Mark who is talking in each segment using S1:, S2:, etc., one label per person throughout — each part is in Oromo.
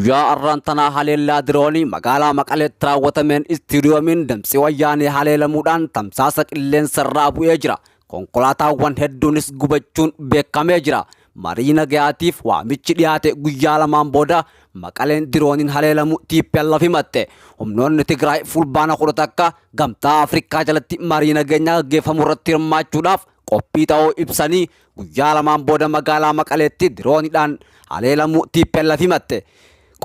S1: guyyaa arrantanaa haleellaa diroonii magaalaa Maqaleetti raawwatameen istiidiyoomiin damsi wayyaanee haleelamuudhaan tamsaasa qilleensarraa bu'ee jira. Konkolaataawwan hedduunis gubachuun beekamee jira. Marii nagayaatiif waamichi dhiyaate guyyaa lamaan booda Maqaleen dirooniin haleelamu TPLF himatte. Humnoonni Tigraay fulbaana 11 gamtaa Afrikaa jalatti marii nageenyaa gaggeeffamu irratti hirmaachuudhaaf qophii ta'uu ibsanii guyyaa lamaan booda magaalaa Maqaleetti dirooniidhaan haleelamu TPLF himatte.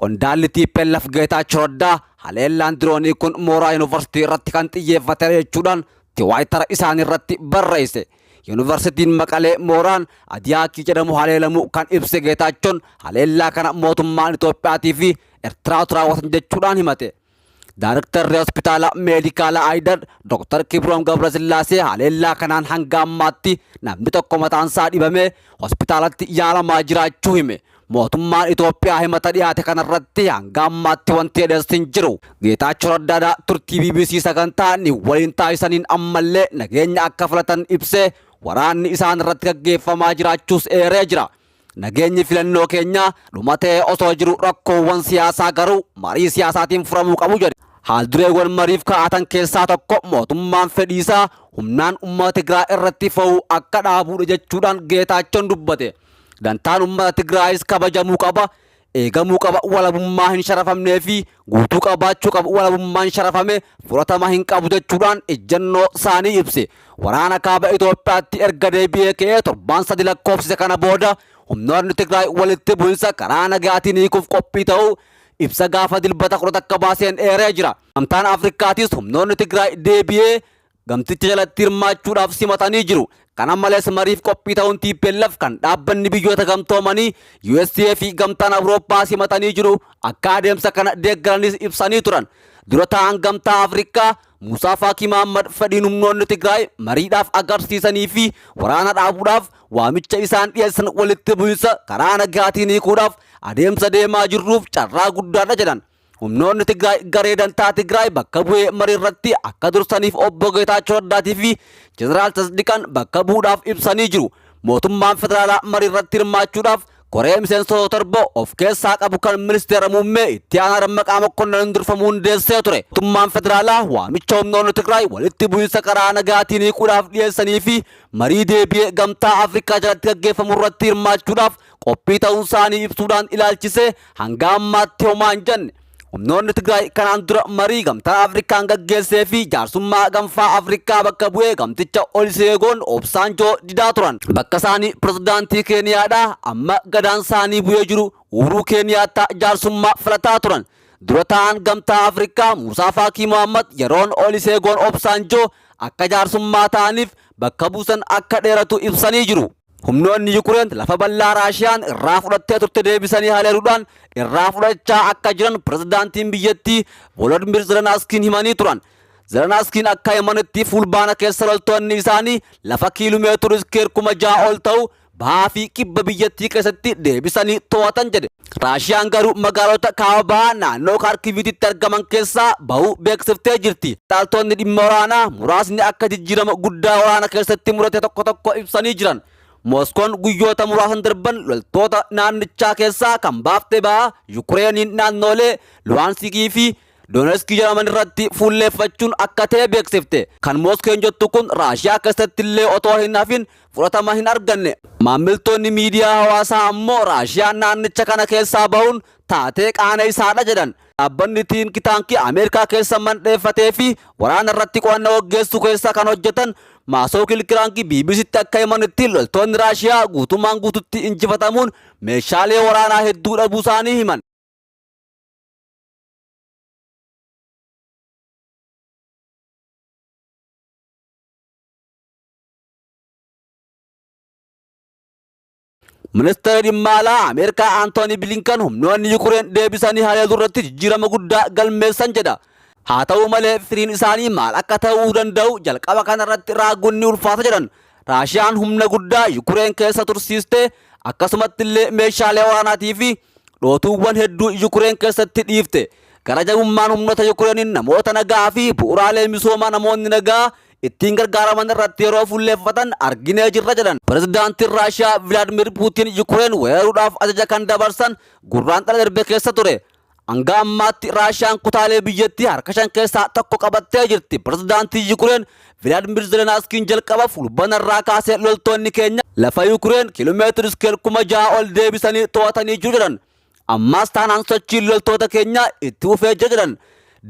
S1: Qondaalli TPLF Geetaachoo Raddaa haleellaan diroonii kun mooraa yuunivarsiitii irratti kan xiyyeeffate jechuudhaan tiwaayitara isaanii irratti barreesse. Yuunivarsiitiin Maqalee mooraan Adiyaakii jedhamu haleelamu kan ibse Geetaachoon haleellaa kana mootummaan Itoophiyaatii fi Eertiraatu raawwatan jechuudhaan himate. Daarektarri hospitaala meedikaala Aayidar Dr. Kibroom Gabrasillaasee haleellaa kanaan hanga ammaatti namni tokko mataansaa dhibamee hospitaalatti yaalamaa jiraachuu hime. Mootummaan Itoophiyaa himata dhiyaate kanarratti hanga ammaatti wanti jedhes hin jiru. Geetaachoo Raddaa turtii BBC sagantaa ni waliin taasisaniin ammallee nageenya akka filatan ibsee waraanni isaan irratti gaggeeffamaa jiraachuus eeree jira. Nageenyi filannoo keenyaa dhumatee osoo jiru rakkoowwan siyaasaa garuu marii siyaasaatiin furamuu qabu jedhe. Haaldureewwan mariif kaa'atan keessaa tokko mootummaan fedhiisaa humnaan uummata Tigraay irratti fa'uu akka dhaabuudha jechuudhaan Geetaachoon dubbate. Dantaan uummata Tigraayis kabajamuu qaba, eegamuu qaba, walabummaa hin sharafamnee fi guutuu qabaachuu qabu walabummaa hin sharafame fudhatama hin qabu jechuudhaan ejjennoo isaanii ibse. Waraana kaaba Itoophiyaatti erga deebi'ee ka'ee torbaan 3 lakkoofsise kana booda humnoonni Tigraay walitti bu'insa karaa nagaatiin hiikuuf qophii ta'uu ibsa gaafa dilbata 11 baaseen eeree jira. Gamtaan Afrikaattis humnoonni Tigraay deebi'ee gamticha jalatti hirmaachuudhaaf simatanii jiru. Kana malees mariif qophii ta'uun TPLF kan dhaabbanni biyyoota gamtoomanii USA fi gamtaan Awurooppaa simatanii jiru. Akka adeemsa kana deeggaranis ibsanii turan. Dura ta'an gamtaa Afrikaa Muusaa Faakii Mahammad fedhiin humnoonni Tigraay mariidhaaf agarsiisanii fi waraana dhaabuudhaaf waamicha isaan dhiyeessan walitti bu'insa karaa nagaatiin hiikuudhaaf adeemsa deemaa jirruuf carraa guddaadha jedhan. Humnoonni Tigraay garee dantaa Tigraay bakka bu'ee marii irratti akka dursaniif obbo Geetaachoo Raddaatii fi Jeneraal Tasdiqaan bakka bu'uudhaaf ibsanii jiru. Mootummaan federaalaa marii irratti hirmaachuudhaaf koree miseensota torba of keessaa qabu kan ministeera muummee itti aanaa Dammaqaa Mokonnon durfamuun hundeessee ture. Mootummaan federaalaa waamicha humnoonni Tigraay walitti bu'insa karaa nagaatiin hiikuudhaaf dhiyeessanii fi marii deebi'ee gamtaa Afrikaa jalatti gaggeeffamu irratti hirmaachuudhaaf qophii ta'uun isaanii ibsuudhaan ilaalchisee hanga ammaatti homaa hin jenne. Humnoonni Tigraay kanaan dura marii gamtaa Afrikaan gaggeessee fi jaarsummaa gamtaa Afrikaa bakka bu'ee gamticha Olusegun Obasanjoo didaa turan. Bakka isaanii pirezidaantii Keeniyaadhaa amma gadaan isaanii bu'ee jiru Uhuru Keeniyaattaa jaarsummaa filataa turan. Dura ta'an gamtaa Afrikaa Muusaa Faakii Mahammad yeroon Olusegun Obasanjoo akka jaarsummaa ta'aniif bakka buusan akka dheeratu ibsanii jiru. Humnoonni Yukureen lafa bal'aa Raashiyaan irraa fudhattee turte deebisanii haleeluudhaan irraa fudhachaa akka jiran pirezidaantiin biyyattii Volodimir Zelenskiin himanii turan. Zelenskiin akka himanitti fulbaana keessa loltoonni isaanii lafa kiiloomeetira iskeer 6,000 ol ta'u bahaa fi kibba biyyattii keessatti deebisanii to'atan jedhe. Raashiyaan garuu magaalota kaaba bahaa naannoo Kaarkiviititti argaman keessaa bahuu beeksiftee jirti. Xaaltonni dhimma waraanaa muraasni akka jijjiirama guddaa waraana keessatti mudate tokko ibsanii jiran. Moskoon guyyoota muraasan darban loltoota naannichaa keessaa kan baafte bahaa Yukireeniin naannolee Luhanskii fi Donetskii jedhaman irratti fuulleeffachuun akka ta'e beeksifte. Kan Moskoon jettu kun Raashiyaa keessatti illee otoo hin hafin fudhatama hin arganne. Maamiltoonni miidiyaa hawaasaa ammoo Raashiyaan naannicha kana keessaa bahuun taatee qaana'insaadha jedhan. Dhaabbanni Think Tank Ameerikaa keessa mandheeffatee fi waraana irratti qo'annoo gaggeessuu keessa kan hojjetan Maasoo Kilkiraanki BBCtti akka himanitti loltoonni Raashiyaa guutumaan guututti injifatamuun meeshaalee waraanaa hedduu dhabuu isaanii himan. Ministeerri dhimma alaa Ameerikaa Antooni Bilinkan humnoonni Yukureen deebisanii haleeluu irratti jijjiirama guddaa galmeessan jedha. Haa ta'u malee firiin isaanii maal akka ta'uu danda'u jalqaba kanarratti raagunni ulfaata jedhan. Raashiyaan humna guddaa Yukureen keessa tursiistee akkasumatti illee meeshaalee waraanaatii fi dhootuuwwan hedduu Yukureen keessatti dhiifte. Gara jabummaan humnoota Yukureeniin namoota nagaa fi bu'uuraalee misoomaa namoonni nagaa ittiin gargaaraman irratti yeroo fuulleeffatan arginee jirra jedhan. Pirezidaantiin Raashiyaa Vilaadimir Puutiin Yukureen weeraruudhaaf ajaja kan dabarsan gurraandhala darbe keessa ture. Hanga ammaatti Raashiyaan kutaalee biyyattii harka 5 keessaa tokko qabattee jirti. Pirezidaantii Yukureen Vilaadimir Zelenaaskiin jalqaba fulbana irraa kaasee loltoonni keenya lafa Yukureen kiiloomeetira iskeer 6,000 ol deebisanii to'atanii jiru jedhan. Ammas taanaan sochiin loltoota keenya itti fufee jira jedhan.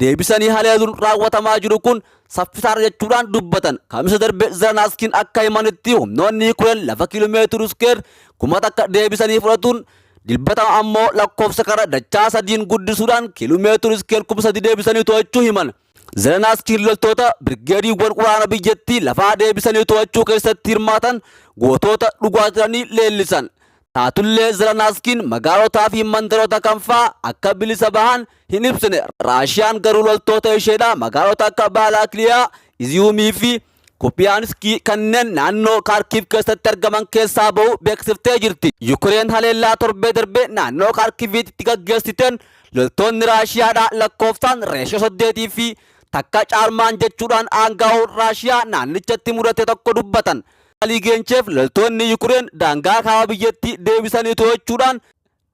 S1: Deebisanii haleeluun raawwatamaa jiru kun saffisaadha jechuudhaan dubbatan. Kamisa darbe Zelenaaskiin akka himanitti humnoonni Yukureen lafa kiiloomeetira iskeer 1,000 akka deebisanii fudhatuun dilbata ammoo lakkoofsa kana dachaa 3 guddisuudhaan kiiloomeetira iskeer 3,000 deebisanii to'achuu himan. Zelenaaskiin loltoota birgeediiwwan waraana biyyattii lafaa deebisanii to'achuu keessatti hirmaatan gootota dhugaa jiranii leellisan. Taatullee Zelenaaskiin magaalotaa fi mandaroota kanfaa akka bilisa bahan hin ibsine. Raashiyaan garuu loltoota isheedhaa magaalota akka Baalaakliyaa, Iziyuumii fi Kupiyaanskii kanneen naannoo Kaarkiif keessatti argaman keessaa bahu beeksiftee jirti. Yukureen haleellaa torbee darbee naannoo Kaarkiifitti gaggeessiteen loltoonni Raashiyaadhaa lakkoofsaan reeshoo 8 fi takka caalmaan jechuudhaan aangaa'uun Raashiyaa naannichatti mudate tokko dubbatan. Ligeencheef loltoonni Yukureen daangaa kaaba biyyattii deebisanii to'achuudhaan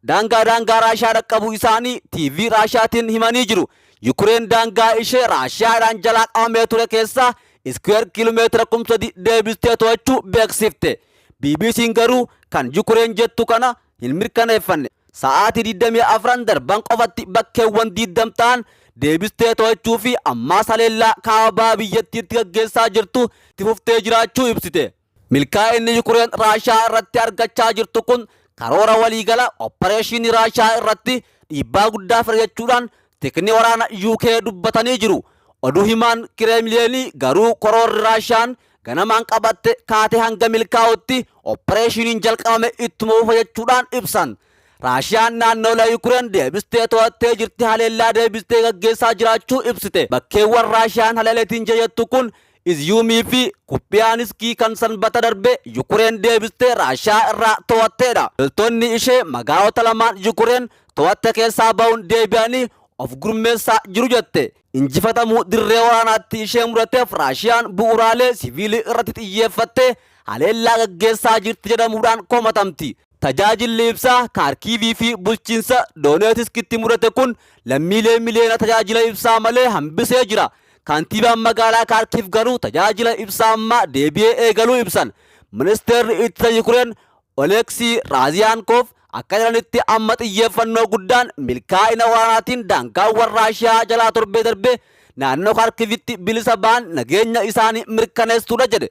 S1: daangaa Raashiyaa dhaqqabuu isaanii TV Raashiyaatiin himanii jiru. Yukureen daangaa ishee Raashiyaadhaan jalaa qabamee ture keessaa iskeer kiiloomeetira 3,000 deebistee to'achuu beeksifte. BBC'n garuu kan Yukureen jettu kana hin mirkaneeffanne. Sa'aatii 24 darban qofatti bakkeewwan 20 ta'an deebistee to'achuu fi ammaas haleellaa kaabaa biyyattiitti gaggeessaa jirtu itti fuftee jiraachuu ibsite. Milkaa'inni Yukureen Raashiyaa irratti argachaa jirtu kun karoora waliigala oppareeshinii Raashiyaa irratti dhiibbaa guddaa fide jechuudhaan tikni waraana UK dubbatanii jiru. Oduu himaan Kireemleenii garuu karoorri Raashiyaan ganamaan qabatte kaatee hanga milkaa'utti oppareeshiniin jalqabame ittuma fufa jechuudhaan ibsan. Raashiyaan naannoolee Yukureen deebistee to'attee jirti haleellaa deebistee gaggeessaa jiraachuu ibsite. Bakkeewwan Raashiyaan haleeleetiin jettu kun Iziyuumii fi Kupiyaanskii kan sanbata darbe Yukureen deebistee Raashiyaa irraa to'atteedha. Loltoonni ishee magaalota lamaan Yukureen to'atte keessaa bahuun deebi'anii of gurmeessaa jiru jette. Injifatamuu dirree waraanaatti ishee mudateef Raashiyaan bu'uuraalee siviilii irratti xiyyeeffattee haleellaa gaggeessaa jirti jedhamuudhaan komatamti. Tajaajilli ibsaa Kaarkiivii fi bulchiinsa Dooneetskitti mudate kun lammiilee miliyoona tajaajila ibsaa malee hambisee jira. Kantiibaan magaalaa Kaarkiif garuu tajaajila ibsaa ammaa deebi'ee eegaluu ibsan. Ministeerri ittisa Yukureen Oleksii Raaziyaankoof akka jedhanitti amma xiyyeeffannoo guddaan milkaa'ina waraanaatiin daangaawwan Raashiyaa jalaa torbee darbee naannoo Kaarkiifitti bilisa ba'an nageenya isaanii mirkaneessuudha jedhe.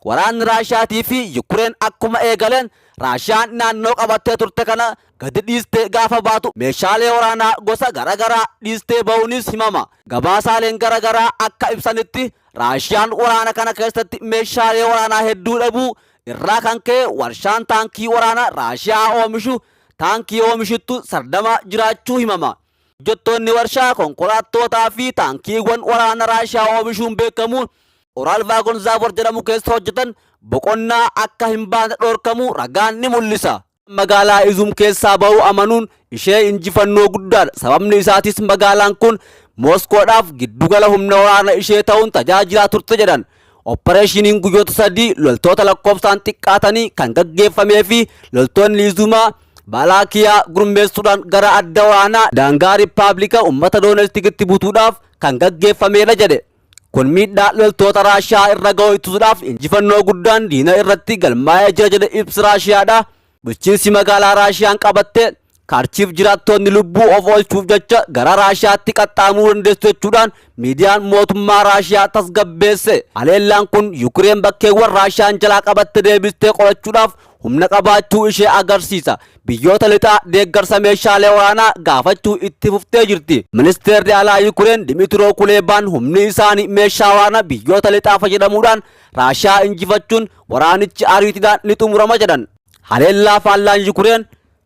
S1: Waraanni Raashiyaatii fi Yukureen akkuma eegaleen Raashiyaan naannoo qabattee turte kana gadi dhiistee gaafa baatu meeshaalee waraanaa gosa garagaraa dhiistee ba'uunis himama. Gabaasaaleen garagaraa akka ibsanitti Raashiyaan waraana kana keessatti meeshaalee waraanaa hedduu dhabuu irraa kan ka'e warshaan taankii waraanaa Raashiyaa oomishu taankii oomishittu sardamaa jiraachuu himama. Hojjettoonni warshaa konkolaattotaa fi taankiiwwan waraana Raashiyaa oomishuun beekamuun Oraal Vaagon Zaabor jedhamu keessa hojjetan boqonnaa akka hin baane dhorkamuu ragaan ni mul'isa. Magaalaa Izum keessaa ba'uu amanuun ishee injifannoo guddaadha. Sababni isaatis magaalaan kun Mooskoodhaaf giddugala humna waraana ishee ta'uun tajaajilaa turte jedhan. Oppareeshiniin guyyoota 3 loltoota lakkoofsaan xiqqaatanii kan gaggeeffamee fi loltoonni Izumaa Balaakiyaa gurmeessuudhaan gara adda waraanaa daangaa Rippaabilika uummata Dooneetskitti butuudhaaf kan gaggeeffamedha jedhe. Kun miidhaa loltoota Raashiyaa irra ga'u ittisuudhaaf injifannoo guddaan diina irratti galmaa'ee jira jedhe ibsi Raashiyaadha. Bulchiinsi magaalaa Raashiyaan qabatte Kaarkiif jiraattonni lubbuu of oolchuuf jecha gara Raashiyaatti qaxxaamuruu dandeessu jechuudhaan miidiyaan mootummaa Raashiyaa tasgabbeesse. Haleellaan kun Yukureen bakkeewwan Raashiyaan jalaa qabatte deebistee qorachuudhaaf humna qabaachuu ishee agarsiisa. Biyyoota lixaa deeggarsa meeshaalee waraanaa gaafachuu itti fuftee jirti. Ministeerri alaa Yukureen Dimitiroo Kuleebaan humni isaanii meeshaa waraanaa biyyoota lixaa fayyadamuudhaan Raashiyaa injifachuun waraanichi ariitiidhaan ni xumurama jedhan. Haleellaa faallaan Yukureen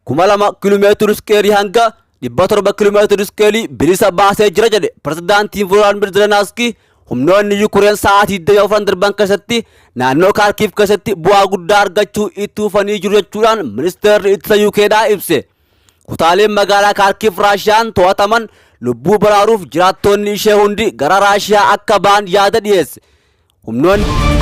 S1: 2,000 kiiloomeetira iskeerii hanga 700 kiiloomeetira iskeerii bilisa baasee jira jedhe pirezidaantiin Volodymyr Zelensky. Humnoonni Yukureen sa'aatii 24 darban keessatti naannoo Kaarkiif keessatti bu'aa guddaa argachuu itti fufanii jiru jechuudhaan ministeerri ittisa UKdhaa ibse. Kutaaleen magaalaa Kaarkiif Raashiyaan to'ataman lubbuu baraaruuf jiraattonni ishee hundi gara Raashiyaa akka ba'an yaada dhiyeesse. humnoonni